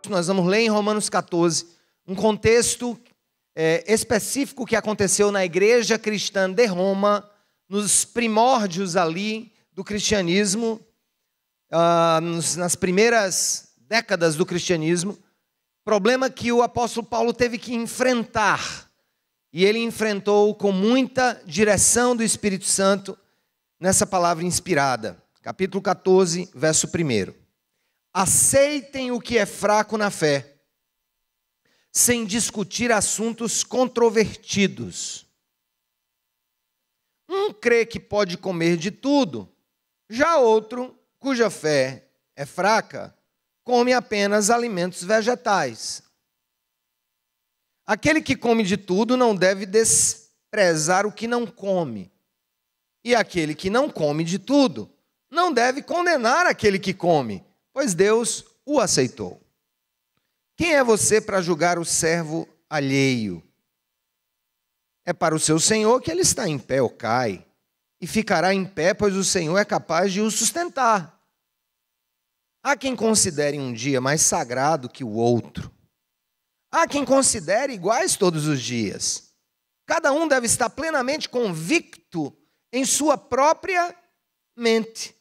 Nós vamos ler em Romanos 14, um contexto específico que aconteceu na igreja cristã de Roma, nos primórdios ali do cristianismo, nas primeiras décadas do cristianismo, problema que o apóstolo Paulo teve que enfrentar, e ele enfrentou com muita direção do Espírito Santo nessa palavra inspirada. Capítulo 14, verso 1. Aceitem o que é fraco na fé, sem discutir assuntos controvertidos. Um crê que pode comer de tudo, já outro, cuja fé é fraca, come apenas alimentos vegetais. Aquele que come de tudo não deve desprezar o que não come. E aquele que não come de tudo não deve condenar aquele que come, pois Deus o aceitou. Quem é você para julgar o servo alheio? É para o seu Senhor que ele está em pé ou cai, e ficará em pé, pois o Senhor é capaz de o sustentar. Há quem considere um dia mais sagrado que o outro. Há quem considere iguais todos os dias. Cada um deve estar plenamente convicto em sua própria mente.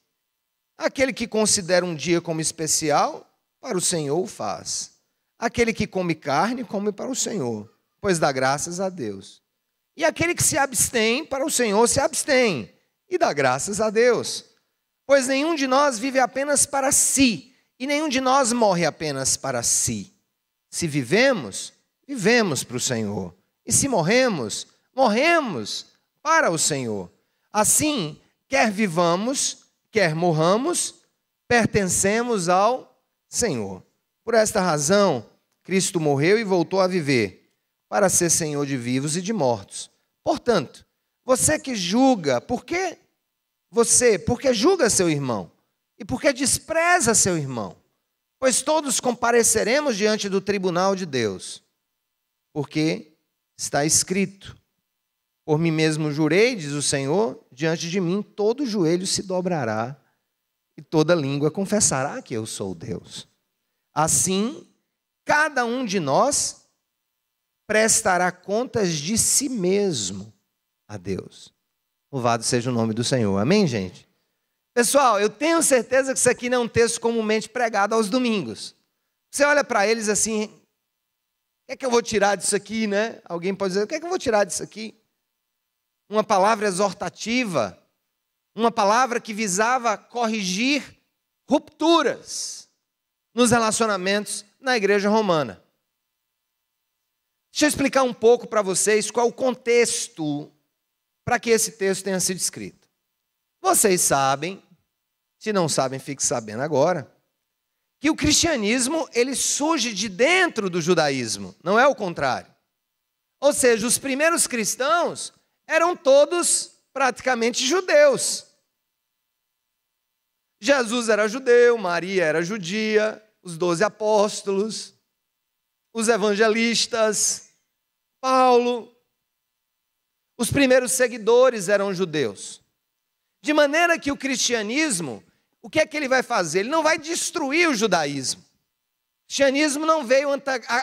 Aquele que considera um dia como especial, para o Senhor o faz. Aquele que come carne, come para o Senhor, pois dá graças a Deus. E aquele que se abstém, para o Senhor se abstém, e dá graças a Deus. Pois nenhum de nós vive apenas para si, e nenhum de nós morre apenas para si. Se vivemos, vivemos para o Senhor. E se morremos, morremos para o Senhor. Assim, quer vivamos, quer morramos, pertencemos ao Senhor. Por esta razão, Cristo morreu e voltou a viver, para ser Senhor de vivos e de mortos. Portanto, você que julga, por que julga seu irmão? E por que despreza seu irmão? Pois todos compareceremos diante do tribunal de Deus. Porque está escrito: por mim mesmo jurei, diz o Senhor, diante de mim todo joelho se dobrará e toda língua confessará que eu sou Deus. Assim, cada um de nós prestará contas de si mesmo a Deus. Louvado seja o nome do Senhor. Amém, gente? Pessoal, eu tenho certeza que isso aqui não é um texto comumente pregado aos domingos. Você olha para eles assim, o que é que eu vou tirar disso aqui, né? Alguém pode dizer, o que é que eu vou tirar disso aqui? Uma palavra exortativa, uma palavra que visava corrigir rupturas nos relacionamentos na igreja romana. Deixa eu explicar um pouco para vocês qual o contexto para que esse texto tenha sido escrito. Vocês sabem, se não sabem, fique sabendo agora, que o cristianismo ele surge de dentro do judaísmo, não é o contrário. Ou seja, os primeiros cristãos eram todos praticamente judeus. Jesus era judeu, Maria era judia, os 12 apóstolos, os evangelistas, Paulo, os primeiros seguidores eram judeus. De maneira que o cristianismo, o que é que ele vai fazer? Ele não vai destruir o judaísmo. O cristianismo não veio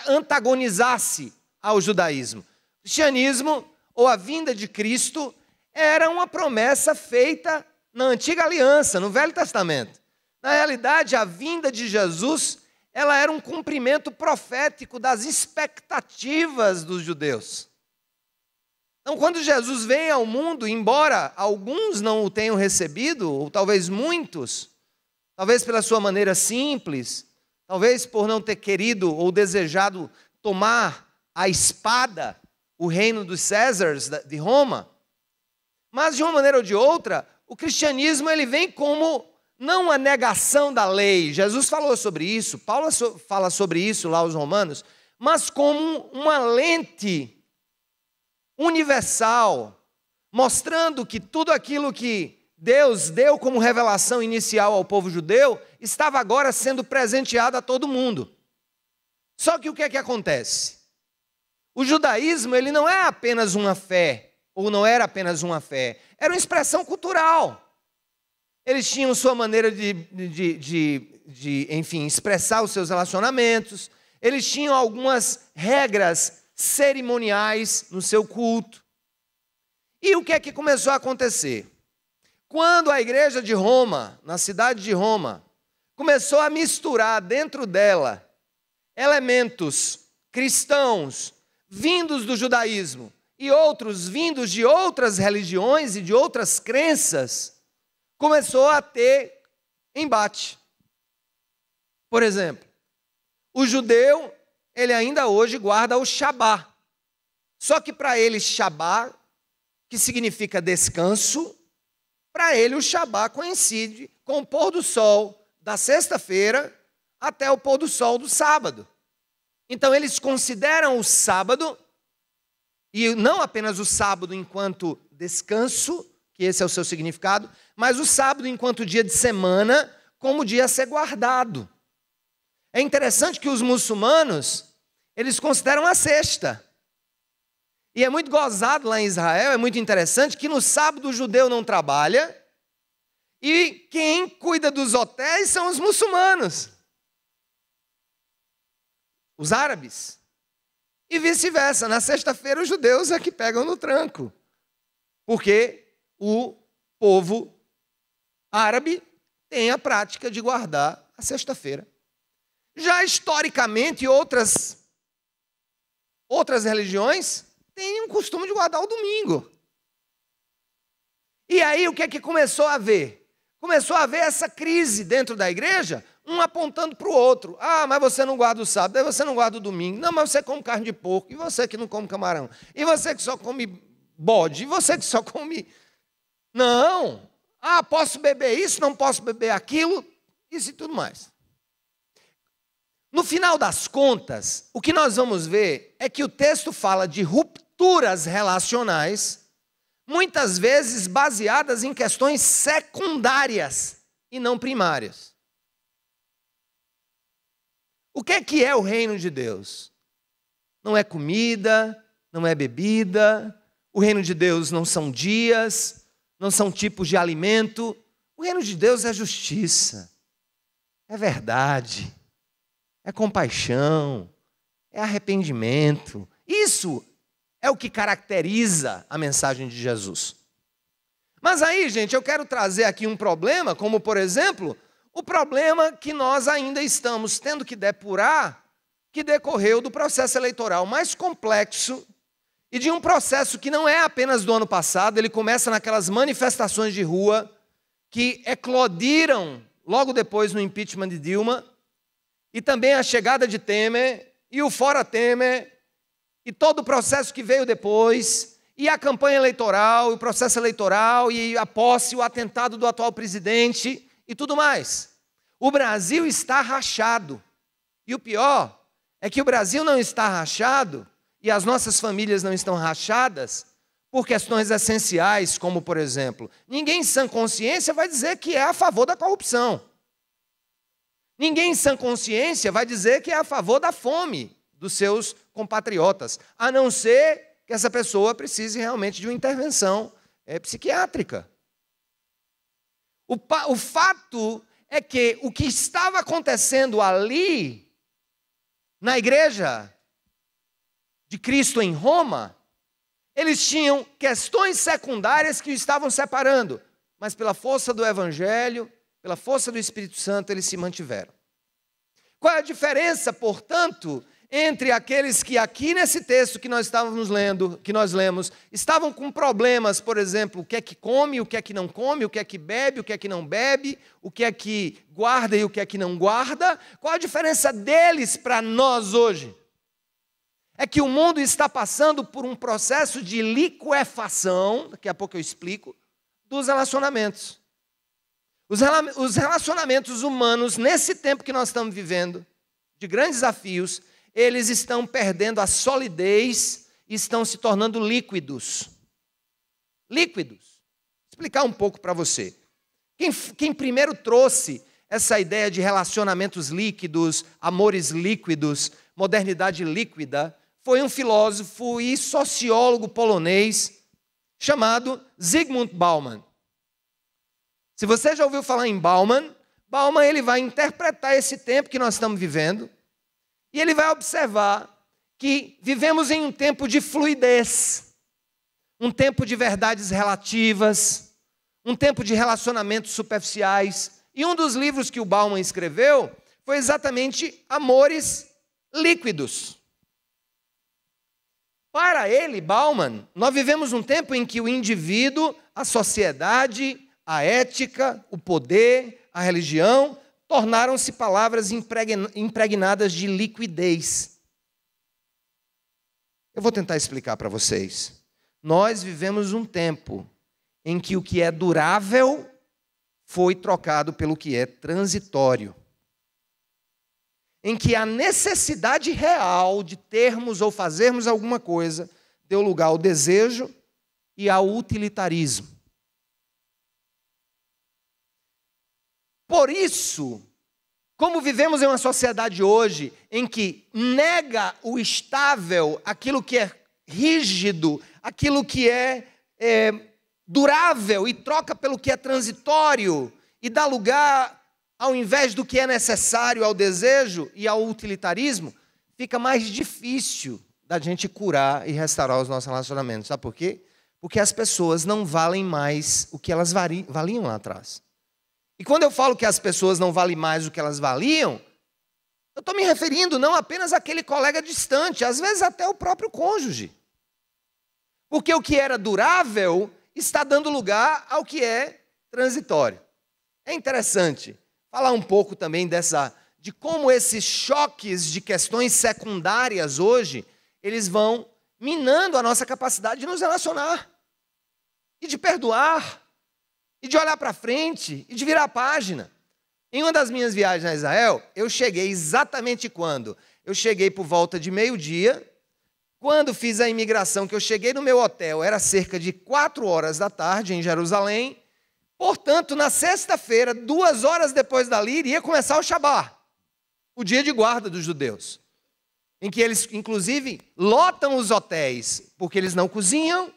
antagonizar-se ao judaísmo. O cristianismo, ou a vinda de Cristo, era uma promessa feita na antiga aliança, no Velho Testamento. Na realidade, a vinda de Jesus, ela era um cumprimento profético das expectativas dos judeus. Então, quando Jesus vem ao mundo, embora alguns não o tenham recebido, ou talvez muitos, talvez pela sua maneira simples, talvez por não ter querido ou desejado tomar a espada, o reino dos Césares de Roma, mas de uma maneira ou de outra, o cristianismo ele vem como não a negação da lei. Jesus falou sobre isso, Paulo fala sobre isso lá aos Romanos, mas como uma lente universal, mostrando que tudo aquilo que Deus deu como revelação inicial ao povo judeu, estava agora sendo presenteado a todo mundo. Só que o que é que acontece? O judaísmo ele não é apenas uma fé, ou não era apenas uma fé, era uma expressão cultural. eles tinham sua maneira enfim, expressar os seus relacionamentos, eles tinham algumas regras cerimoniais no seu culto. E o que é que começou a acontecer? Quando a igreja de Roma, na cidade de Roma, começou a misturar dentro dela elementos cristãos vindos do judaísmo e outros vindos de outras religiões e de outras crenças, começou a ter embate. Por exemplo, o judeu, ele ainda hoje guarda o Shabá. Só que para ele Shabá, que significa descanso, para ele o Shabá coincide com o pôr do sol da sexta-feira até o pôr do sol do sábado. Então eles consideram o sábado, e não apenas o sábado enquanto descanso, que esse é o seu significado, mas o sábado enquanto dia de semana, como dia a ser guardado. É interessante que os muçulmanos, eles consideram a sexta. E é muito gozado lá em Israel, é muito interessante que no sábado o judeu não trabalha e quem cuida dos hotéis são os muçulmanos, os árabes. E vice-versa, na sexta-feira os judeus é que pegam no tranco, porque o povo árabe tem a prática de guardar a sexta-feira. Já historicamente outras religiões têm o costume de guardar o domingo. E aí o que é que começou a haver? Começou a haver essa crise dentro da igreja, um apontando para o outro. Ah, mas você não guarda o sábado, aí você não guarda o domingo. Não, mas você come carne de porco, e você que não come camarão. E você que só come bode, e você que só come... Não! Ah, posso beber isso, não posso beber aquilo, isso e tudo mais. No final das contas, o que nós vamos ver é que o texto fala de rupturas relacionais, muitas vezes baseadas em questões secundárias e não primárias. O que é o reino de Deus? Não é comida, não é bebida, o reino de Deus não são dias, não são tipos de alimento. O reino de Deus é justiça, é verdade, é compaixão, é arrependimento. Isso é o que caracteriza a mensagem de Jesus. Mas aí, gente, eu quero trazer aqui um problema, como, por exemplo, o problema que nós ainda estamos tendo que depurar, que decorreu do processo eleitoral mais complexo e de um processo que não é apenas do ano passado, ele começa naquelas manifestações de rua que eclodiram logo depois no impeachment de Dilma, e também a chegada de Temer, e o fora Temer, e todo o processo que veio depois, e a campanha eleitoral, e o processo eleitoral, e a posse, o atentado do atual presidente, e tudo mais. O Brasil está rachado. E o pior é que o Brasil não está rachado, e as nossas famílias não estão rachadas, por questões essenciais, como, por exemplo, ninguém em sã consciência vai dizer que é a favor da corrupção. Ninguém em sã consciência vai dizer que é a favor da fome dos seus compatriotas, a não ser que essa pessoa precise realmente de uma intervenção psiquiátrica. O fato é que o que estava acontecendo ali, na igreja de Cristo em Roma, eles tinham questões secundárias que o estavam separando, mas pela força do Evangelho, pela força do Espírito Santo, eles se mantiveram. Qual é a diferença, portanto, entre aqueles que aqui nesse texto que nós estávamos lendo, que nós lemos, estavam com problemas, por exemplo, o que é que come, o que é que não come, o que é que bebe, o que é que não bebe, o que é que guarda e o que é que não guarda? Qual a diferença deles para nós hoje? É que o mundo está passando por um processo de liquefação, daqui a pouco eu explico, dos relacionamentos. Os relacionamentos humanos, nesse tempo que nós estamos vivendo, de grandes desafios, eles estão perdendo a solidez e estão se tornando líquidos. Líquidos. Vou explicar um pouco para você. Quem primeiro trouxe essa ideia de relacionamentos líquidos, amores líquidos, modernidade líquida, foi um filósofo e sociólogo polonês chamado Zygmunt Bauman. Se você já ouviu falar em Bauman, ele vai interpretar esse tempo que nós estamos vivendo e ele vai observar que vivemos em um tempo de fluidez, um tempo de verdades relativas, um tempo de relacionamentos superficiais. E um dos livros que o Bauman escreveu foi exatamente Amores Líquidos. Para ele, Bauman, nós vivemos um tempo em que o indivíduo, a sociedade, a ética, o poder, a religião, tornaram-se palavras impregnadas de liquidez. Eu vou tentar explicar para vocês. Nós vivemos um tempo em que o que é durável foi trocado pelo que é transitório. Em que a necessidade real de termos ou fazermos alguma coisa deu lugar ao desejo e ao utilitarismo. Por isso, como vivemos em uma sociedade hoje em que nega o estável, aquilo que é rígido, aquilo que é durável e troca pelo que é transitório e dá lugar, ao invés do que é necessário, ao desejo e ao utilitarismo, fica mais difícil da gente curar e restaurar os nossos relacionamentos. Sabe por quê? Porque as pessoas não valem mais o que elas valiam lá atrás. E quando eu falo que as pessoas não valem mais o que elas valiam, eu estou me referindo não apenas àquele colega distante, às vezes até o próprio cônjuge. Porque o que era durável está dando lugar ao que é transitório. É interessante falar um pouco também de como esses choques de questões secundárias hoje, eles vão minando a nossa capacidade de nos relacionar, e de perdoar, e de olhar para frente, e de virar a página. Em uma das minhas viagens a Israel, eu cheguei exatamente quando? Eu cheguei por volta de meio-dia. Quando fiz a imigração, que eu cheguei no meu hotel, era cerca de 4 horas da tarde, em Jerusalém. Portanto, na sexta-feira, 2 horas depois dali, iria começar o Shabá, o dia de guarda dos judeus, em que eles, inclusive, lotam os hotéis, porque eles não cozinham.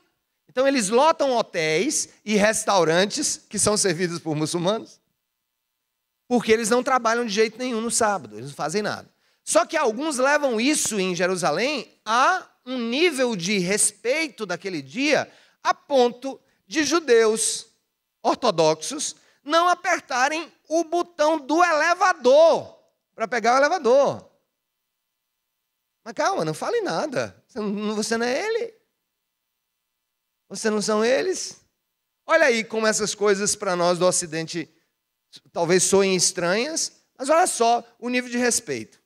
Então, eles lotam hotéis e restaurantes, que são servidos por muçulmanos, porque eles não trabalham de jeito nenhum no sábado, eles não fazem nada. Só que alguns levam isso em Jerusalém a um nível de respeito daquele dia, a ponto de judeus ortodoxos não apertarem o botão do elevador para pegar o elevador. Mas calma, não fale nada. Você não é ele. Você não são eles. Olha aí como essas coisas para nós do Ocidente talvez soem estranhas, mas olha só o nível de respeito.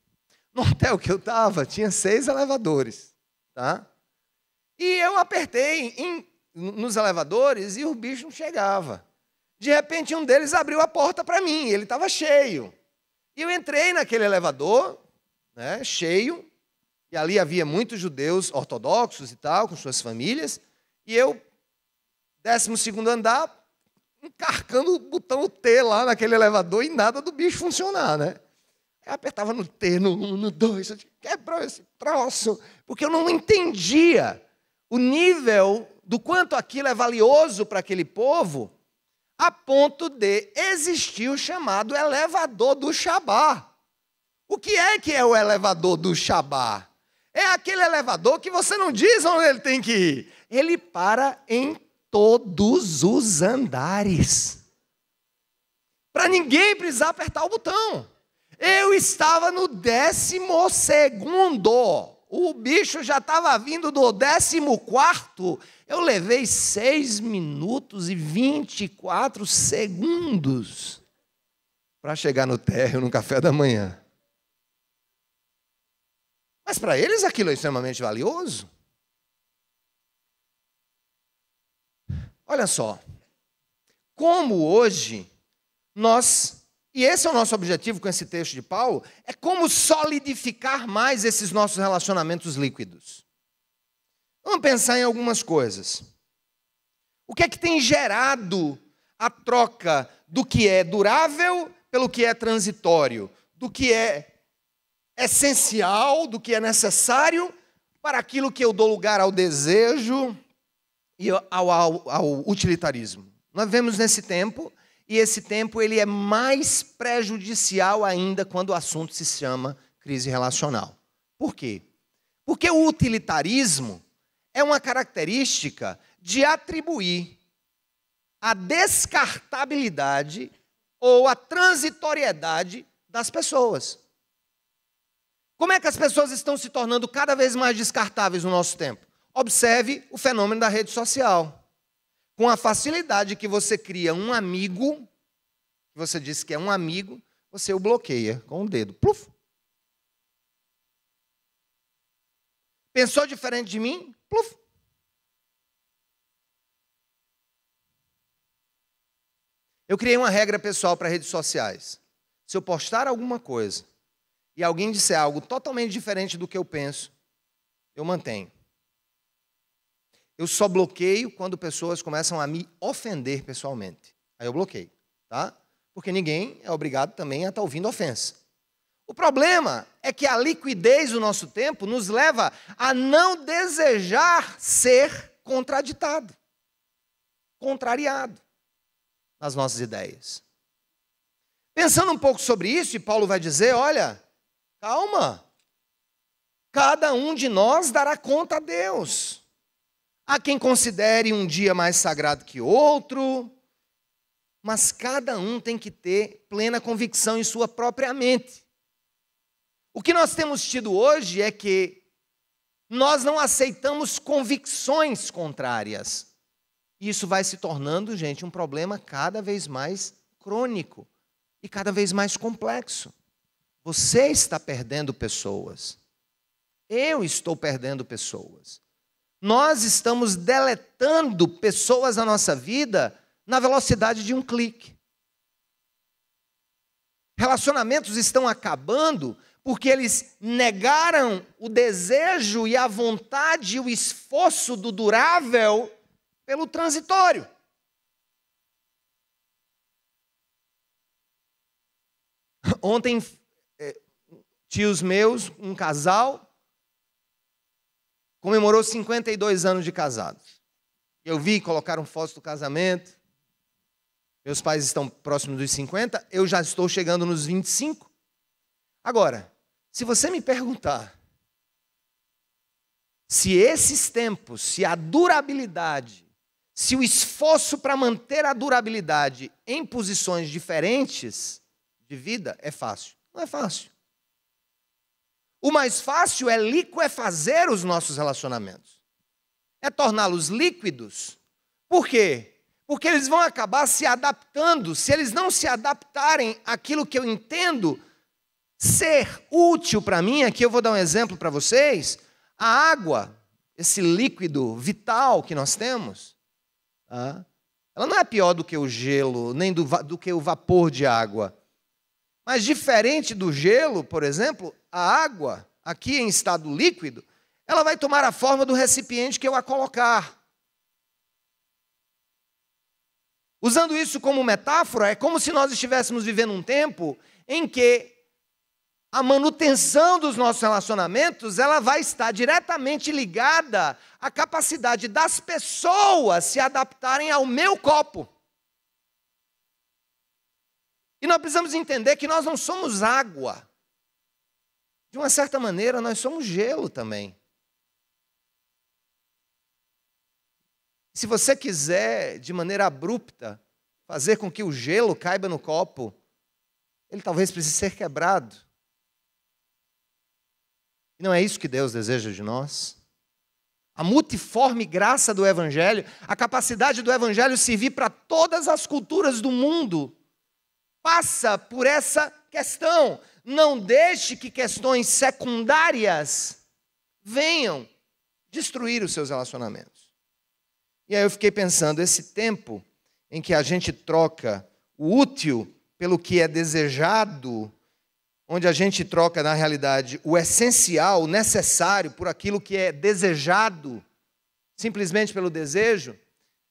No hotel que eu estava, tinha 6 elevadores. Tá? E eu apertei nos elevadores e o bicho não chegava. De repente, um deles abriu a porta para mim, ele estava cheio. E eu entrei naquele elevador, né, cheio, e ali havia muitos judeus ortodoxos e tal, com suas famílias, e eu, 12º andar, encarcando o botão T lá naquele elevador e nada do bicho funcionar, né? Eu apertava no T, no 1, no 2, quebrou esse troço, porque eu não entendia o nível do quanto aquilo é valioso para aquele povo, a ponto de existir o chamado elevador do Shabá. O que é o elevador do Shabá? É aquele elevador que você não diz onde ele tem que ir. Ele para em todos os andares, para ninguém precisar apertar o botão. Eu estava no 12º, o bicho já estava vindo do 14º, eu levei 6 minutos e 24 segundos para chegar no térreo no café da manhã. Mas para eles aquilo é extremamente valioso. Olha só, como hoje nós, e esse é o nosso objetivo com esse texto de Paulo, é como solidificar mais esses nossos relacionamentos líquidos. Vamos pensar em algumas coisas. O que é que tem gerado a troca do que é durável pelo que é transitório, do que é essencial, do que é necessário, para aquilo que eu dou lugar ao desejo e ao utilitarismo? Nós vemos nesse tempo e esse tempo ele é mais prejudicial ainda quando o assunto se chama crise relacional. Por quê? Porque o utilitarismo é uma característica de atribuir a descartabilidade ou a transitoriedade das pessoas. Como é que as pessoas estão se tornando cada vez mais descartáveis no nosso tempo? Observe o fenômeno da rede social. Com a facilidade que você cria um amigo, que você diz que é um amigo, você o bloqueia com o dedo. Pluf. Pensou diferente de mim? Pluf. Eu criei uma regra pessoal para redes sociais. Se eu postar alguma coisa e alguém disser algo totalmente diferente do que eu penso, eu mantenho. Eu só bloqueio quando pessoas começam a me ofender pessoalmente. Aí eu bloqueio, tá? Porque ninguém é obrigado também a estar ouvindo ofensa. O problema é que a liquidez do nosso tempo nos leva a não desejar ser contraditado, contrariado nas nossas ideias. Pensando um pouco sobre isso, e Paulo vai dizer, olha, calma, cada um de nós dará conta a Deus. Há quem considere um dia mais sagrado que outro, mas cada um tem que ter plena convicção em sua própria mente. O que nós temos tido hoje é que nós não aceitamos convicções contrárias. E isso vai se tornando, gente, um problema cada vez mais crônico e cada vez mais complexo. Você está perdendo pessoas. Eu estou perdendo pessoas. Nós estamos deletando pessoas da nossa vida na velocidade de um clique. Relacionamentos estão acabando porque eles negaram o desejo e a vontade e o esforço do durável pelo transitório. Ontem, tios meus, um casal, comemorou 52 anos de casados. Eu vi, colocaram fotos do casamento. Meus pais estão próximos dos 50, eu já estou chegando nos 25. Agora, se você me perguntar se esses tempos, se a durabilidade, se o esforço para manter a durabilidade em posições diferentes de vida é fácil. Não é fácil. O mais fácil é liquefazer os nossos relacionamentos. É torná-los líquidos. Por quê? Porque eles vão acabar se adaptando. Se eles não se adaptarem àquilo que eu entendo ser útil para mim, aqui eu vou dar um exemplo para vocês. A água, esse líquido vital que nós temos, ela não é pior do que o gelo, nem do que o vapor de água. Mas diferente do gelo, por exemplo, a água, aqui em estado líquido, ela vai tomar a forma do recipiente que eu a colocar. Usando isso como metáfora, é como se nós estivéssemos vivendo um tempo em que a manutenção dos nossos relacionamentos, ela vai estar diretamente ligada à capacidade das pessoas se adaptarem ao meu copo. E nós precisamos entender que nós não somos água. De uma certa maneira, nós somos gelo também. Se você quiser, de maneira abrupta, fazer com que o gelo caiba no copo, ele talvez precise ser quebrado. E não é isso que Deus deseja de nós? A multiforme graça do Evangelho, a capacidade do Evangelho servir para todas as culturas do mundo, passa por essa questão. Não deixe que questões secundárias venham destruir os seus relacionamentos. E aí eu fiquei pensando, esse tempo em que a gente troca o útil pelo que é desejado, onde a gente troca, na realidade, o essencial, o necessário, por aquilo que é desejado, simplesmente pelo desejo,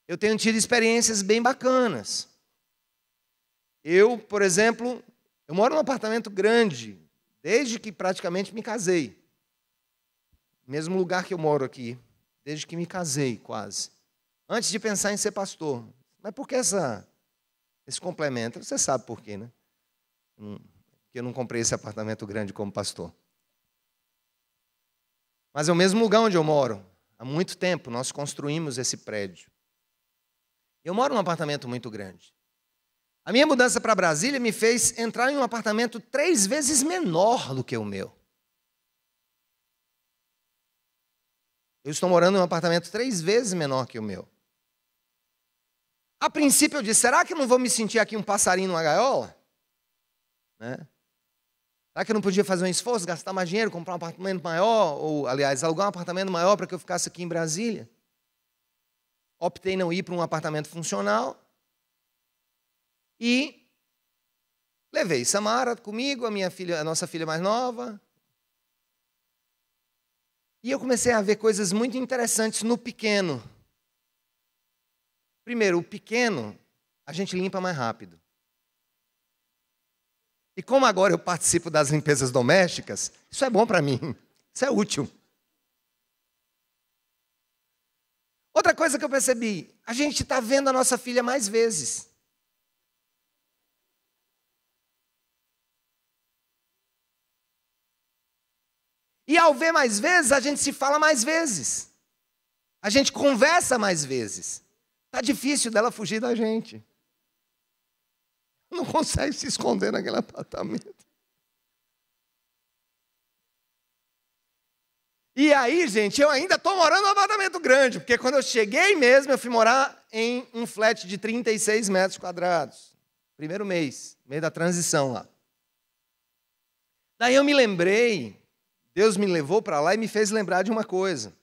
eu tenho tido experiências bem bacanas. Eu, por exemplo, eu moro num apartamento grande, desde que praticamente me casei. Mesmo lugar que eu moro aqui, desde que me casei, quase. Antes de pensar em ser pastor. Mas por que essa Esse complementa, você sabe por quê, né? Porque eu não comprei esse apartamento grande como pastor. Mas é o mesmo lugar onde eu moro. Há muito tempo nós construímos esse prédio. Eu moro num apartamento muito grande. A minha mudança para Brasília me fez entrar em um apartamento 3 vezes menor do que o meu. Eu estou morando em um apartamento 3 vezes menor que o meu. A princípio eu disse, será que eu não vou me sentir aqui um passarinho numa gaiola? Né? Será que eu não podia fazer um esforço, gastar mais dinheiro, comprar um apartamento maior? Ou, aliás, alugar um apartamento maior para que eu ficasse aqui em Brasília? Optei não ir para um apartamento funcional. E levei Samara comigo, a nossa filha mais nova. E eu comecei a ver coisas muito interessantes no pequeno. Primeiro, o pequeno, a gente limpa mais rápido. E como agora eu participo das limpezas domésticas, isso é bom para mim, isso é útil. Outra coisa que eu percebi, a gente está vendo a nossa filha mais vezes. E ao ver mais vezes, a gente se fala mais vezes. A gente conversa mais vezes. Está difícil dela fugir da gente. Não consegue se esconder naquele apartamento. E aí, gente, eu ainda estou morando num apartamento grande, porque quando eu cheguei mesmo, eu fui morar em um flat de 36 metros quadrados. Primeiro mês da transição lá. Daí eu me lembrei, Deus me levou para lá e me fez lembrar de uma coisa.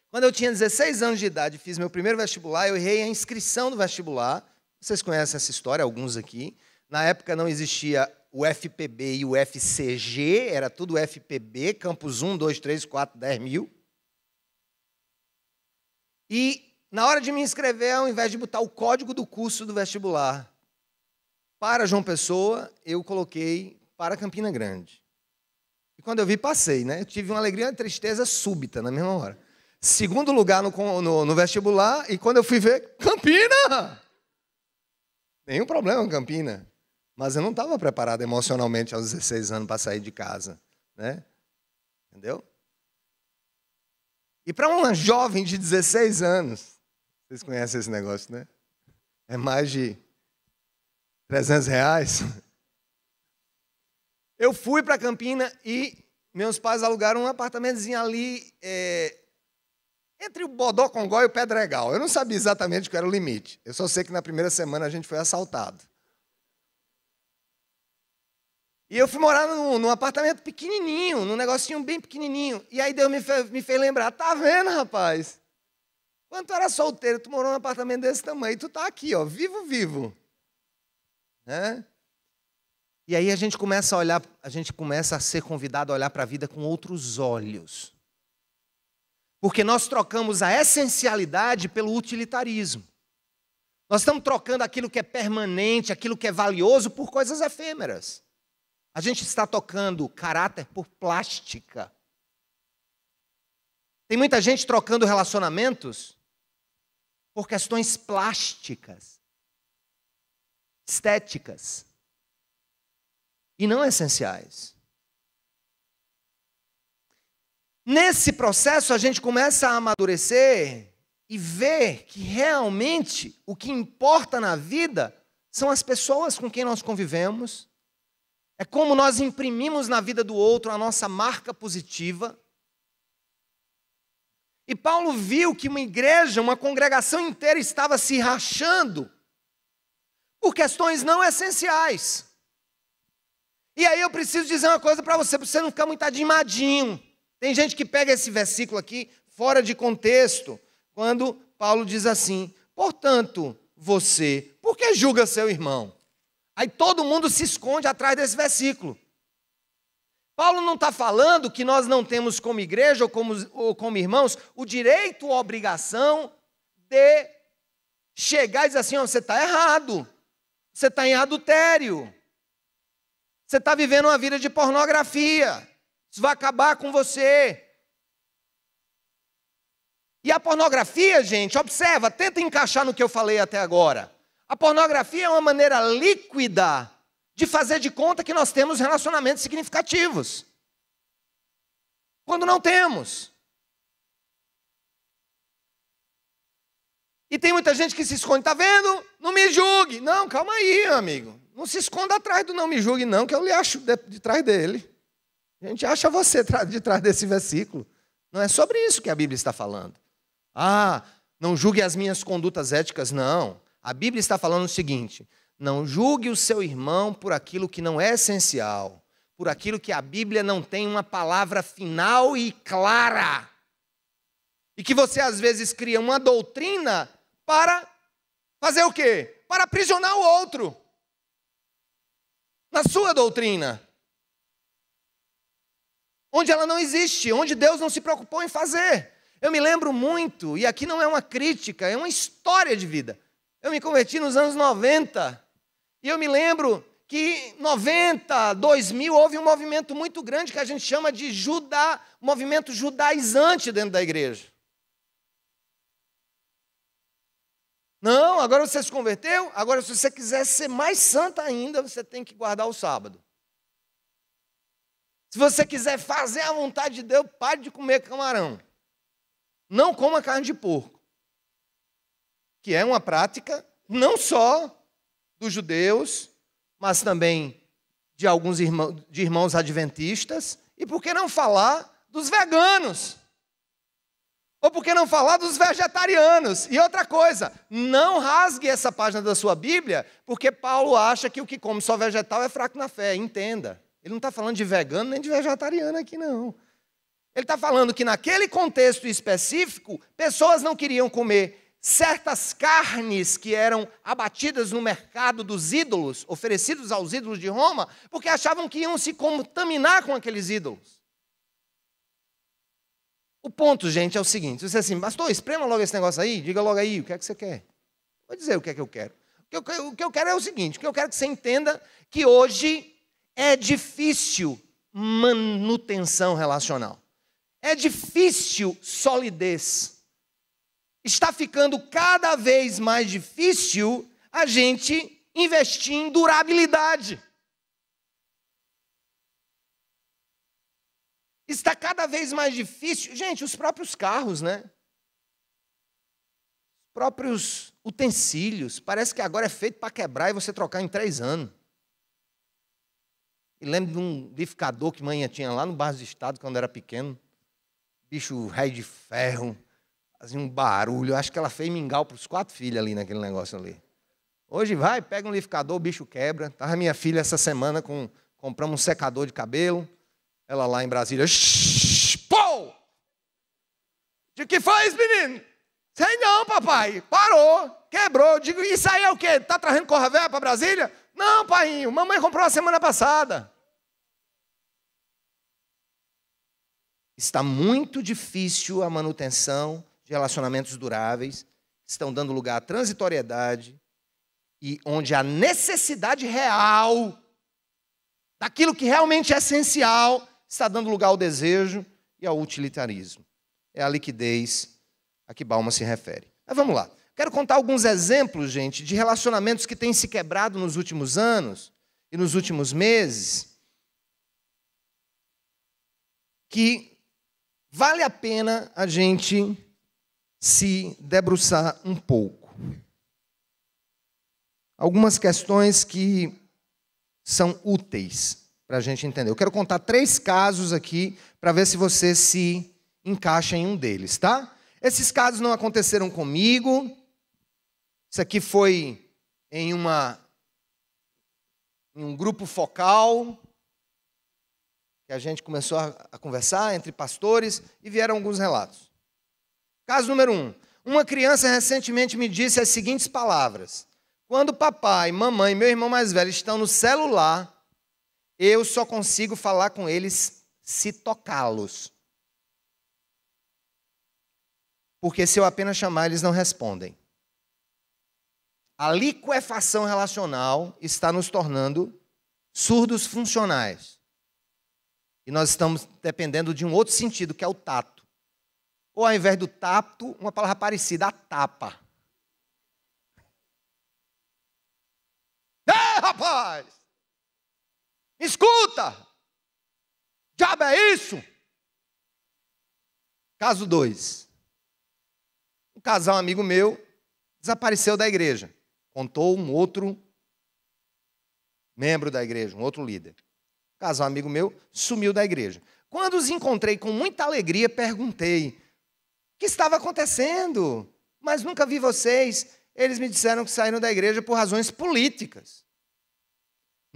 Quando eu tinha 16 anos de idade, fiz meu primeiro vestibular, eu errei a inscrição do vestibular. Vocês conhecem essa história, alguns aqui. Na época não existia o FPB e o FCG, era tudo FPB, campus 1, 2, 3, 4, 10 mil. E na hora de me inscrever, ao invés de botar o código do curso do vestibular para João Pessoa, eu coloquei para Campina Grande. E quando eu vi, passei, né? Eu tive uma alegria e uma tristeza súbita na mesma hora. Segundo lugar no vestibular, e quando eu fui ver, Campina! Nenhum problema com Campina. Mas eu não estava preparado emocionalmente aos 16 anos para sair de casa. Né? Entendeu? E para uma jovem de 16 anos, vocês conhecem esse negócio, né? É mais de R$300. Eu fui para Campina e meus pais alugaram um apartamentozinho ali, entre o Bodocongó e o Pedregal. Eu não sabia exatamente o que era o limite. Eu só sei que na primeira semana a gente foi assaltado. E eu fui morar num apartamento pequenininho, num negocinho bem pequenininho. E aí Deus me fez lembrar, tá vendo, rapaz? Quando tu era solteiro, tu morou num apartamento desse tamanho, tu tá aqui, ó, vivo. Né? E aí a gente começa a olhar, a gente começa a ser convidado a olhar para a vida com outros olhos. Porque nós trocamos a essencialidade pelo utilitarismo. Nós estamos trocando aquilo que é permanente, aquilo que é valioso, por coisas efêmeras. A gente está trocando caráter por plástica. Tem muita gente trocando relacionamentos por questões plásticas, estéticas, e não essenciais. Nesse processo, a gente começa a amadurecer e ver que realmente o que importa na vida são as pessoas com quem nós convivemos, é como nós imprimimos na vida do outro a nossa marca positiva. E Paulo viu que uma igreja, uma congregação inteira estava se rachando por questões não essenciais. E aí eu preciso dizer uma coisa para você não ficar muito animadinho. Tem gente que pega esse versículo aqui fora de contexto, quando Paulo diz assim, portanto, você, por que julga seu irmão? Aí todo mundo se esconde atrás desse versículo. Paulo não está falando que nós não temos como igreja ou como irmãos o direito ou a obrigação de chegar e dizer assim, você está errado, você está em adultério, você está vivendo uma vida de pornografia, isso vai acabar com você. E a pornografia, gente, observa, tenta encaixar no que eu falei até agora. A pornografia é uma maneira líquida de fazer de conta que nós temos relacionamentos significativos, quando não temos. E tem muita gente que se esconde, está vendo? Não me julgue. Não, calma aí, amigo. Não se esconda atrás do não me julgue, não, que eu lhe acho de trás dele. A gente acha você de trás desse versículo. Não é sobre isso que a Bíblia está falando. Ah, não julgue as minhas condutas éticas, não. A Bíblia está falando o seguinte: não julgue o seu irmão por aquilo que não é essencial, por aquilo que a Bíblia não tem uma palavra final e clara. E que você, às vezes, cria uma doutrina para fazer o quê? Para aprisionar o outro. Na sua doutrina. Onde ela não existe, onde Deus não se preocupou em fazer. Eu me lembro muito, e aqui não é uma crítica, é uma história de vida. Eu me converti nos anos 90, e eu me lembro que 90, 2000, houve um movimento muito grande que a gente chama de movimento judaizante dentro da igreja. Não, agora você se converteu, agora se você quiser ser mais santa ainda, você tem que guardar o sábado. Se você quiser fazer a vontade de Deus, pare de comer camarão. Não coma carne de porco. Que é uma prática não só dos judeus, mas também de alguns irmãos adventistas. E por que não falar dos veganos? Ou por que não falar dos vegetarianos? E outra coisa, não rasgue essa página da sua Bíblia, porque Paulo acha que o que come só vegetal é fraco na fé. Entenda. Ele não está falando de vegano nem de vegetariano aqui, não. Ele está falando que naquele contexto específico, pessoas não queriam comer certas carnes que eram abatidas no mercado dos ídolos, oferecidos aos ídolos de Roma, porque achavam que iam se contaminar com aqueles ídolos. O ponto, gente, é o seguinte: você assim, pastor, esprema logo esse negócio aí, diga logo aí, o que é que você quer? Vou dizer o que é que eu quero. O que eu quero é o seguinte: o que eu quero que você entenda que hoje é difícil manutenção relacional. É difícil solidez. Está ficando cada vez mais difícil a gente investir em durabilidade. Está cada vez mais difícil. Gente, os próprios carros, né? Os próprios utensílios. Parece que agora é feito para quebrar e você trocar em 3 anos. E lembro de um liquidificador que manhã tinha lá no Barros do Estado, quando era pequeno. Bicho rei de ferro. Fazia um barulho. Acho que ela fez mingau para os 4 filhos ali naquele negócio ali. Hoje vai, pega um liquidificador, o bicho quebra. Estava minha filha essa semana, compramos um secador de cabelo. Ela lá em Brasília, pô! De que faz, menino? Sei não, papai. Parou, quebrou. Digo, isso aí é o quê? Tá trazendo corra-véia para Brasília? Não, pai, mamãe comprou a semana passada. Está muito difícil a manutenção de relacionamentos duráveis, estão dando lugar à transitoriedade, e onde a necessidade real daquilo que realmente é essencial está dando lugar ao desejo e ao utilitarismo. É a liquidez a que Bauman se refere. Mas vamos lá. Quero contar alguns exemplos, gente, de relacionamentos que têm se quebrado nos últimos anos e nos últimos meses, que vale a pena a gente se debruçar um pouco. Algumas questões que são úteis para a gente entender. Eu quero contar 3 casos aqui para ver se você se encaixa em um deles, tá? Esses casos não aconteceram comigo. Isso aqui foi em um grupo focal que a gente começou a conversar entre pastores e vieram alguns relatos. Caso número 1. Uma criança recentemente me disse as seguintes palavras: quando papai, mamãe e meu irmão mais velho estão no celular, eu só consigo falar com eles se tocá-los. Porque se eu apenas chamar, eles não respondem. A liquefação relacional está nos tornando surdos funcionais. E nós estamos dependendo de um outro sentido, que é o tato. Ou ao invés do tato, uma palavra parecida, a tapa. rapaz! Escuta! Diabo é isso? Caso 2. Um casal amigo meu desapareceu da igreja. Contou um outro membro da igreja, um outro líder. Um casal amigo meu sumiu da igreja. Quando os encontrei com muita alegria, perguntei: o que estava acontecendo? Mas nunca vi vocês. Eles me disseram que saíram da igreja por razões políticas.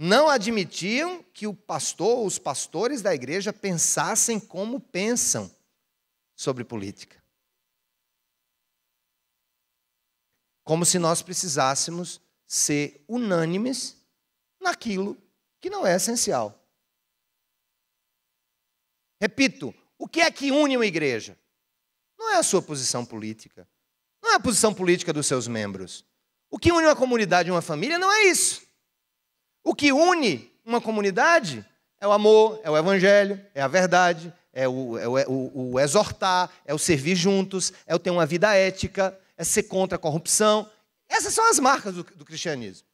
Não admitiam que o pastor, os pastores da igreja pensassem como pensam sobre política. Como se nós precisássemos ser unânimes naquilo que não é essencial. Repito, o que é que une uma igreja? Não é a sua posição política. Não é a posição política dos seus membros. O que une uma comunidade e uma família não é isso. O que une uma comunidade é o amor, é o evangelho, é a verdade, é o exortar, é o servir juntos, é o ter uma vida ética, é ser contra a corrupção. Essas são as marcas do cristianismo.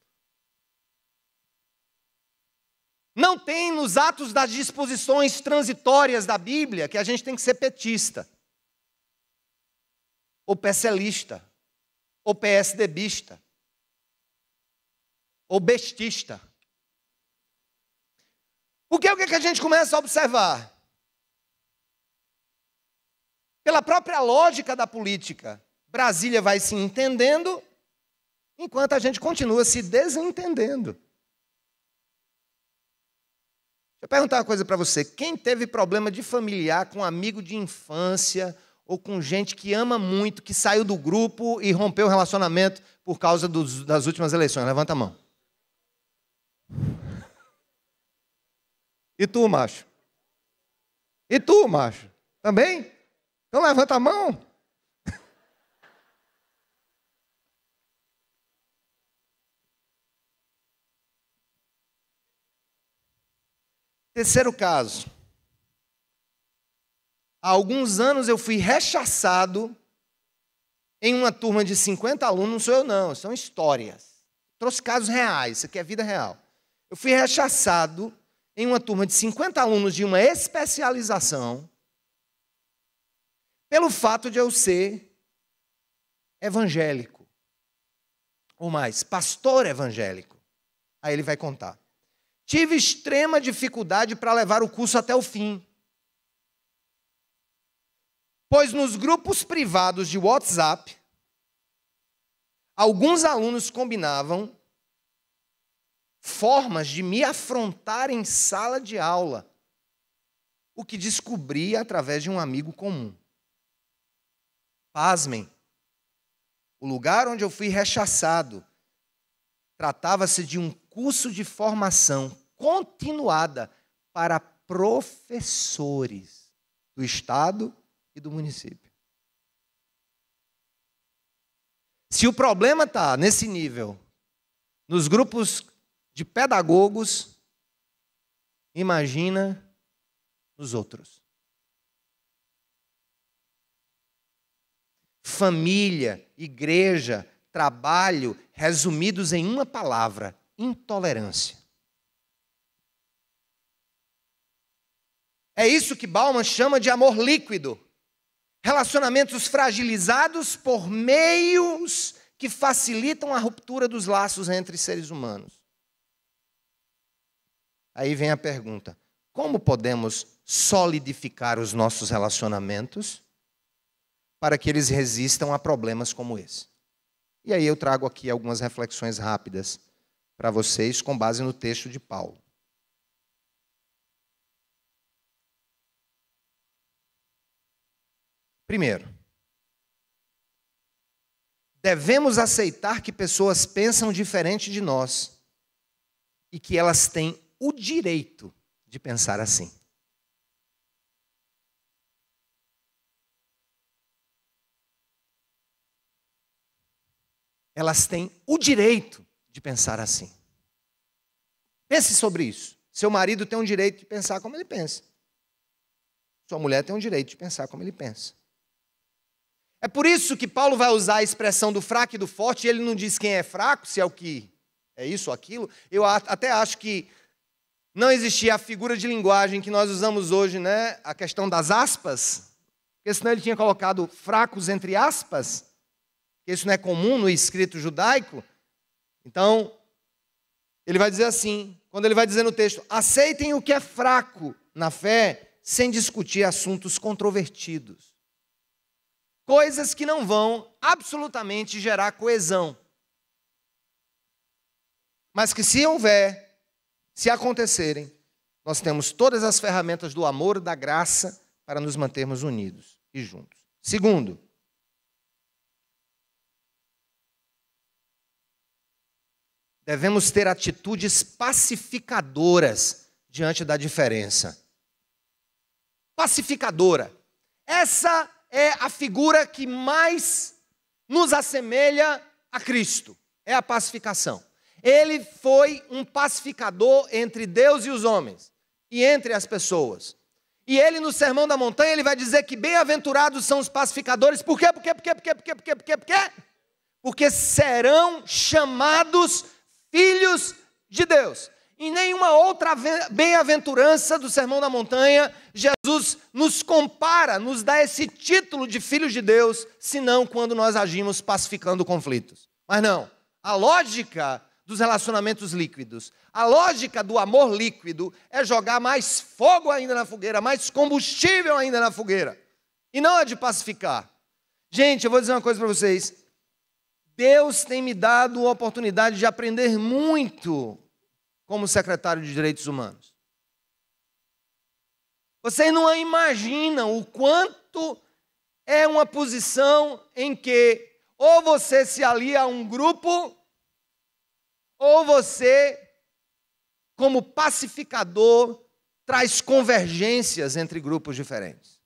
Não tem nos atos das disposições transitórias da Bíblia que a gente tem que ser petista, ou PSLista, ou PSDBista, ou bestista. Porque o que a gente começa a observar? Pela própria lógica da política, Brasília vai se entendendo, enquanto a gente continua se desentendendo. Deixa eu perguntar uma coisa para você. Quem teve problema de familiar com um amigo de infância ou com gente que ama muito, que saiu do grupo e rompeu o relacionamento por causa das últimas eleições? Levanta a mão. E tu, macho? E tu, macho? Também? Então levanta a mão. Terceiro caso. Há alguns anos eu fui rechaçado em uma turma de 50 alunos. Não sou eu, não. São histórias. Trouxe casos reais. Isso aqui é vida real. Eu fui rechaçado em uma turma de 50 alunos de uma especialização pelo fato de eu ser evangélico. Ou mais, pastor evangélico. Aí ele vai contar. Tive extrema dificuldade para levar o curso até o fim. Pois nos grupos privados de WhatsApp, alguns alunos combinavam formas de me afrontar em sala de aula, o que descobri através de um amigo comum. Pasmem, o lugar onde eu fui rechaçado tratava-se de um curso de formação continuada para professores do estado e do município. Se o problema está nesse nível, nos grupos de pedagogos, imagina nos outros. Família, igreja, trabalho, resumidos em uma palavra: intolerância. É isso que Bauman chama de amor líquido. Relacionamentos fragilizados por meios que facilitam a ruptura dos laços entre seres humanos. Aí vem a pergunta: como podemos solidificar os nossos relacionamentos para que eles resistam a problemas como esse? E aí eu trago aqui algumas reflexões rápidas para vocês com base no texto de Paulo. Primeiro, devemos aceitar que pessoas pensam diferente de nós e que elas têm o direito de pensar assim. Elas têm o direito de pensar assim. Pense sobre isso. Seu marido tem um direito de pensar como ele pensa. Sua mulher tem um direito de pensar como ele pensa. É por isso que Paulo vai usar a expressão do fraco e do forte, e ele não diz quem é fraco, se é o que é isso ou aquilo. Eu até acho que não existia a figura de linguagem que nós usamos hoje, né? A questão das aspas, porque senão ele tinha colocado fracos entre aspas, que isso não é comum no escrito judaico. Então, ele vai dizer assim, quando ele vai dizer no texto, aceitem o que é fraco na fé, sem discutir assuntos controvertidos. Coisas que não vão absolutamente gerar coesão. Mas que se houver, se acontecerem, nós temos todas as ferramentas do amor e da graça para nos mantermos unidos e juntos. Segundo, devemos ter atitudes pacificadoras diante da diferença. Pacificadora. Essa é a figura que mais nos assemelha a Cristo. É a pacificação. Ele foi um pacificador entre Deus e os homens e entre as pessoas. E ele, no Sermão da Montanha, ele vai dizer que bem-aventurados são os pacificadores. Por quê? Porque serão chamados filhos de Deus. Em nenhuma outra bem-aventurança do Sermão da Montanha, Jesus nos compara, nos dá esse título de filhos de Deus, senão quando nós agimos pacificando conflitos. Mas não, a lógica dos relacionamentos líquidos, a lógica do amor líquido é jogar mais fogo ainda na fogueira, mais combustível ainda na fogueira, e não é de pacificar. Gente, eu vou dizer uma coisa para vocês. Deus tem me dado a oportunidade de aprender muito como secretário de Direitos Humanos. Vocês não imaginam o quanto é uma posição em que ou você se alia a um grupo, ou você, como pacificador, traz convergências entre grupos diferentes.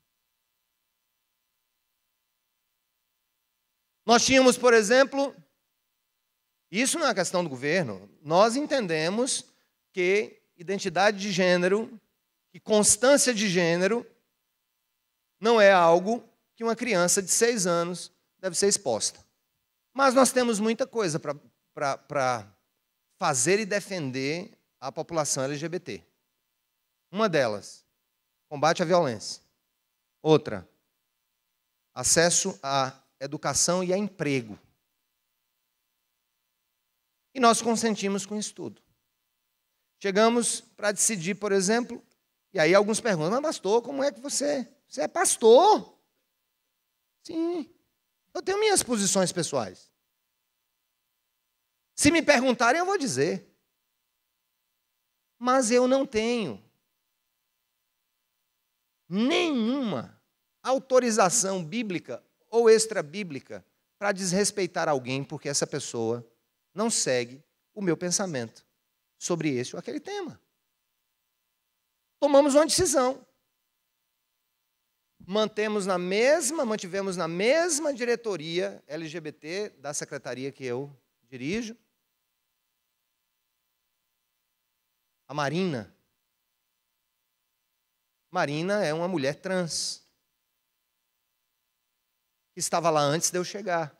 Nós tínhamos, por exemplo, isso não é uma questão do governo, nós entendemos que identidade de gênero, que constância de gênero, não é algo que uma criança de 6 anos deve ser exposta. Mas nós temos muita coisa para fazer e defender a população LGBT. Uma delas, combate à violência. Outra, acesso à educação e a emprego. E nós consentimos com isso tudo. Chegamos para decidir, por exemplo, e aí alguns perguntam, mas pastor, como é que você é pastor? Sim, eu tenho minhas posições pessoais. Se me perguntarem, eu vou dizer. Mas eu não tenho nenhuma autorização bíblica ou extra-bíblica para desrespeitar alguém porque essa pessoa não segue o meu pensamento sobre esse ou aquele tema. Tomamos uma decisão. Mantivemos na mesma diretoria LGBT da secretaria que eu dirijo. A Marina. Marina é uma mulher trans, que estava lá antes de eu chegar.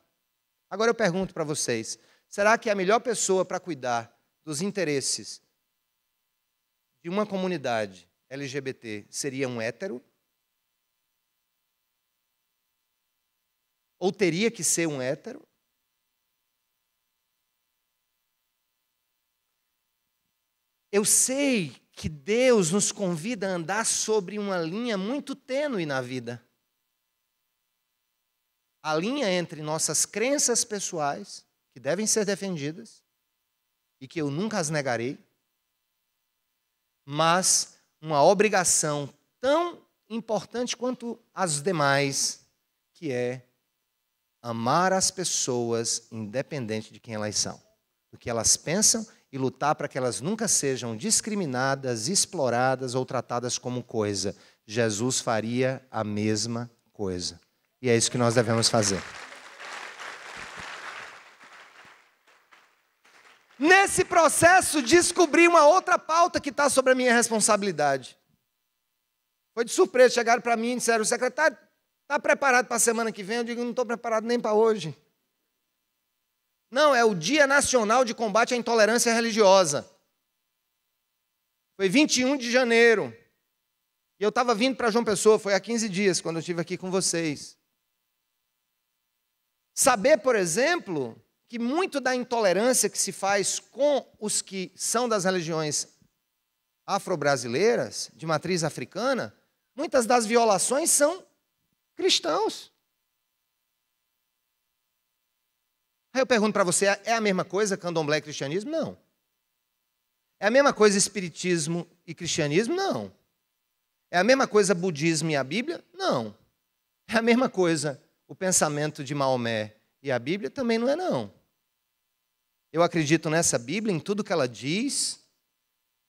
Agora eu pergunto para vocês, será que a melhor pessoa para cuidar dos interesses de uma comunidade LGBT seria um hétero? Ou teria que ser um hétero? Eu sei que Deus nos convida a andar sobre uma linha muito tênue na vida. A linha entre nossas crenças pessoais, que devem ser defendidas, e que eu nunca as negarei, mas uma obrigação tão importante quanto as demais, que é amar as pessoas independente de quem elas são, do que elas pensam, e lutar para que elas nunca sejam discriminadas, exploradas ou tratadas como coisa. Jesus faria a mesma coisa. E é isso que nós devemos fazer. Nesse processo, descobri uma outra pauta que está sobre a minha responsabilidade. Foi de surpresa, chegaram para mim e disseram, secretário, está preparado para a semana que vem? Eu digo, não estou preparado nem para hoje. Não, é o Dia Nacional de Combate à Intolerância Religiosa. Foi 21 de janeiro. E eu estava vindo para João Pessoa, foi há 15 dias, quando eu estive aqui com vocês. Saber, por exemplo, que muito da intolerância que se faz com os que são das religiões afro-brasileiras, de matriz africana, muitas das violações são cristãos. Aí eu pergunto para você, é a mesma coisa candomblé e cristianismo? Não. É a mesma coisa espiritismo e cristianismo? Não. É a mesma coisa budismo e a Bíblia? Não. É a mesma coisa o pensamento de Maomé e a Bíblia? Também não é, não. Eu acredito nessa Bíblia, em tudo que ela diz,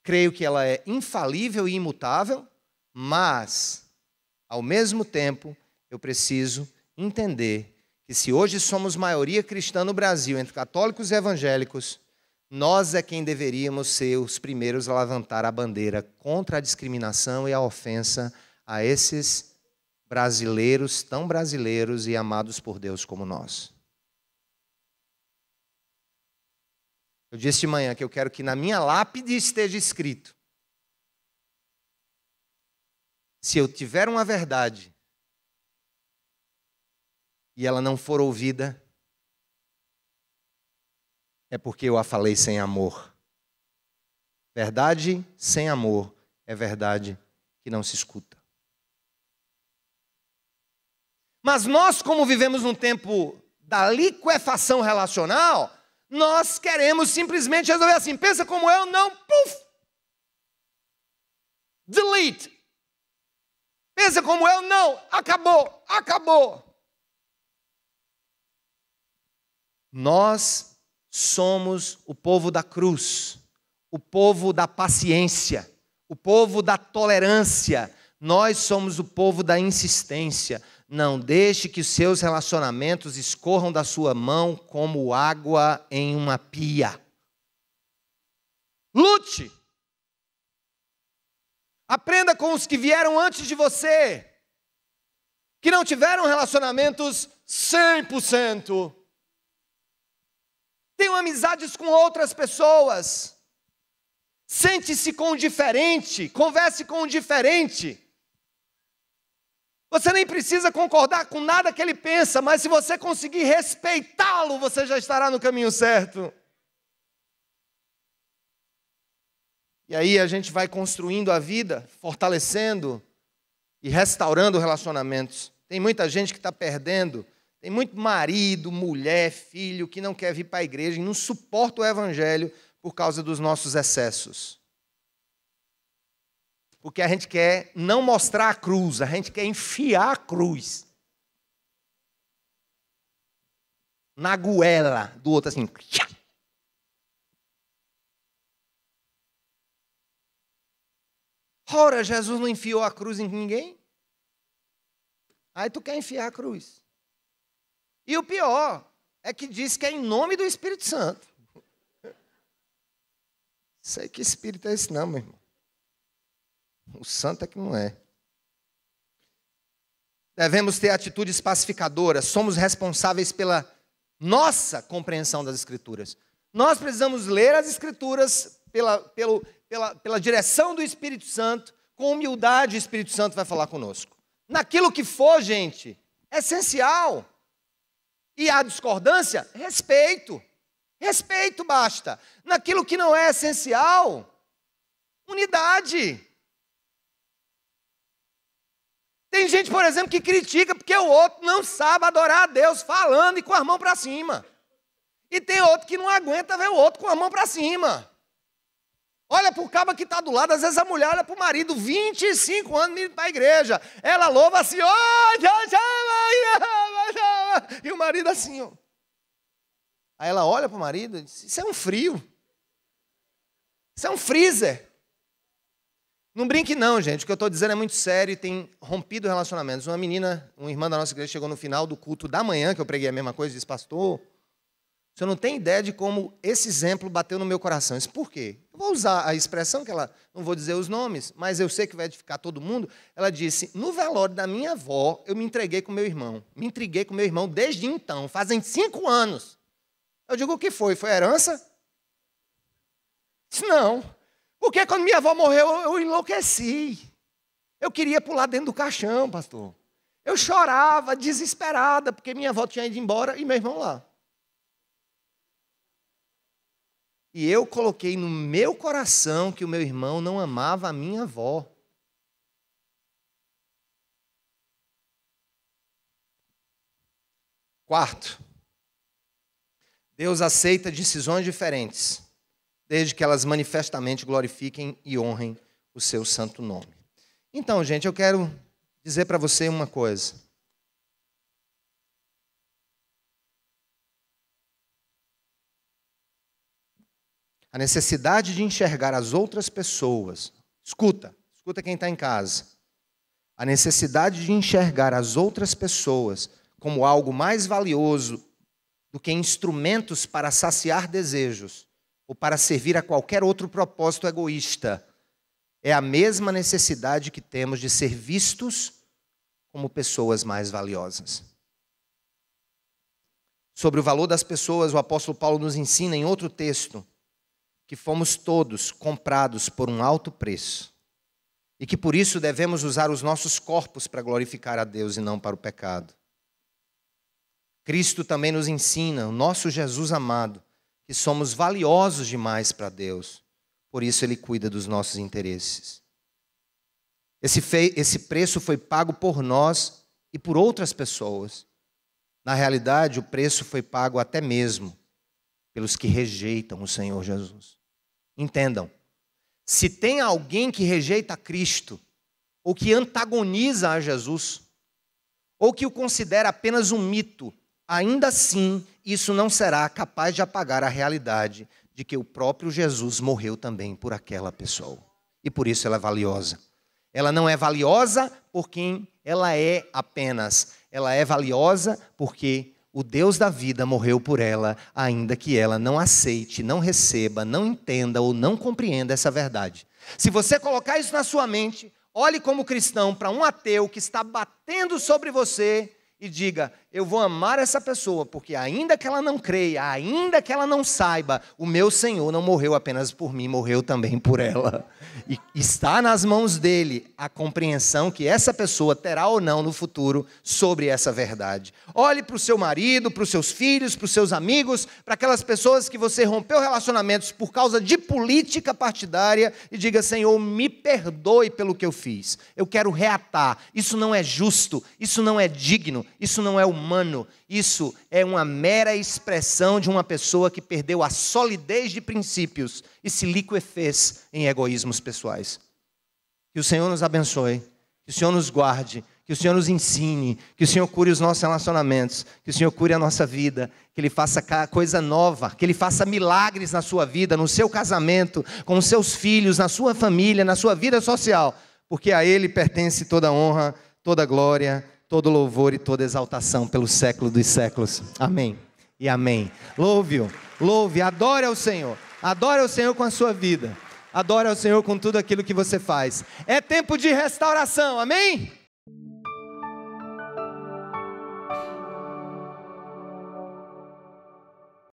creio que ela é infalível e imutável, mas, ao mesmo tempo, eu preciso entender que se hoje somos maioria cristã no Brasil, entre católicos e evangélicos, nós é quem deveríamos ser os primeiros a levantar a bandeira contra a discriminação e a ofensa a esses brasileiros, tão brasileiros e amados por Deus como nós. Eu disse de manhã que eu quero que na minha lápide esteja escrito: se eu tiver uma verdade e ela não for ouvida, é porque eu a falei sem amor. Verdade sem amor é verdade que não se escuta. Mas nós, como vivemos num tempo da liquefação relacional, nós queremos simplesmente resolver assim. Pensa como eu, não, puf! Delete. Pensa como eu, não, acabou, acabou. Nós somos o povo da cruz, o povo da paciência, o povo da tolerância. Nós somos o povo da insistência. Não deixe que os seus relacionamentos escorram da sua mão como água em uma pia. Lute. Aprenda com os que vieram antes de você, que não tiveram relacionamentos 100%. Tenham amizades com outras pessoas. Sente-se com o diferente, converse com o diferente. Você nem precisa concordar com nada que ele pensa, mas se você conseguir respeitá-lo, você já estará no caminho certo. E aí a gente vai construindo a vida, fortalecendo e restaurando relacionamentos. Tem muita gente que está perdendo. Tem muito marido, mulher, filho que não quer vir para a igreja e não suporta o evangelho por causa dos nossos excessos. Porque a gente quer não mostrar a cruz, a gente quer enfiar a cruz na goela do outro assim. Ora, Jesus não enfiou a cruz em ninguém? Aí tu quer enfiar a cruz. E o pior é que diz que é em nome do Espírito Santo. Sei que espírito é esse não, meu irmão. O santo é que não é. Devemos ter atitudes pacificadoras. Somos responsáveis pela nossa compreensão das Escrituras. Nós precisamos ler as Escrituras pela direção do Espírito Santo. Com humildade, o Espírito Santo vai falar conosco. Naquilo que for, gente, é essencial. E a discordância, respeito. Respeito basta. Naquilo que não é essencial, unidade. Tem gente, por exemplo, que critica porque o outro não sabe adorar a Deus falando e com as mãos para cima. E tem outro que não aguenta ver o outro com a mão para cima. Olha para o cabo que está do lado, às vezes a mulher olha para o marido, 25 anos indo para a igreja. Ela louva assim, e o marido assim, ó. Aí ela olha para o marido e diz, isso é um frio. Isso é um freezer. Não brinque não, gente. O que eu estou dizendo é muito sério e tem rompido relacionamentos. Uma irmã da nossa igreja chegou no final do culto da manhã, que eu preguei a mesma coisa, e disse, pastor, você não tem ideia de como esse exemplo bateu no meu coração. Isso por quê? Eu vou usar a expressão que ela, não vou dizer os nomes, mas eu sei que vai edificar todo mundo. Ela disse, no velório da minha avó, eu me entreguei com meu irmão. Me intriguei com meu irmão desde então, fazem 5 anos. Eu digo, o que foi? Foi herança? Disse, não. Porque quando minha avó morreu, eu enlouqueci. Eu queria pular dentro do caixão, pastor. Eu chorava, desesperada, porque minha avó tinha ido embora e meu irmão lá. E eu coloquei no meu coração que o meu irmão não amava a minha avó. Quarto, Deus aceita decisões diferentes, desde que elas manifestamente glorifiquem e honrem o seu santo nome. Então, gente, eu quero dizer para você uma coisa. A necessidade de enxergar as outras pessoas. Escuta quem está em casa. A necessidade de enxergar as outras pessoas como algo mais valioso do que instrumentos para saciar desejos ou para servir a qualquer outro propósito egoísta. É a mesma necessidade que temos de ser vistos como pessoas mais valiosas. Sobre o valor das pessoas, o apóstolo Paulo nos ensina em outro texto que fomos todos comprados por um alto preço e que por isso devemos usar os nossos corpos para glorificar a Deus e não para o pecado. Cristo também nos ensina, o nosso Jesus amado, que somos valiosos demais para Deus. Por isso Ele cuida dos nossos interesses. Esse preço foi pago por nós e por outras pessoas. Na realidade, o preço foi pago até mesmo pelos que rejeitam o Senhor Jesus. Entendam, se tem alguém que rejeita Cristo, ou que antagoniza a Jesus, ou que o considera apenas um mito, ainda assim, isso não será capaz de apagar a realidade de que o próprio Jesus morreu também por aquela pessoa. E por isso ela é valiosa. Ela não é valiosa por quem ela é apenas. Ela é valiosa porque o Deus da vida morreu por ela, ainda que ela não aceite, não receba, não entenda ou não compreenda essa verdade. Se você colocar isso na sua mente, olhe como cristão para um ateu que está batendo sobre você e diga, eu vou amar essa pessoa, porque ainda que ela não creia, ainda que ela não saiba, o meu Senhor não morreu apenas por mim, morreu também por ela. E está nas mãos dele a compreensão que essa pessoa terá ou não no futuro sobre essa verdade. Olhe para o seu marido, para os seus filhos, para os seus amigos, para aquelas pessoas que você rompeu relacionamentos por causa de política partidária e diga, Senhor, me perdoe pelo que eu fiz. Eu quero reatar. Isso não é justo, isso não é digno, isso não é humano, isso é uma mera expressão de uma pessoa que perdeu a solidez de princípios e se liquefez em egoísmos pessoais. Que o Senhor nos abençoe, que o Senhor nos guarde, que o Senhor nos ensine, que o Senhor cure os nossos relacionamentos, que o Senhor cure a nossa vida, que Ele faça coisa nova, que Ele faça milagres na sua vida, no seu casamento, com os seus filhos, na sua família, na sua vida social, porque a Ele pertence toda a honra, toda a glória, todo louvor e toda exaltação pelo século dos séculos. Amém e amém. Louve-o, louve, adore ao Senhor com a sua vida, adore ao Senhor com tudo aquilo que você faz. É tempo de restauração, amém?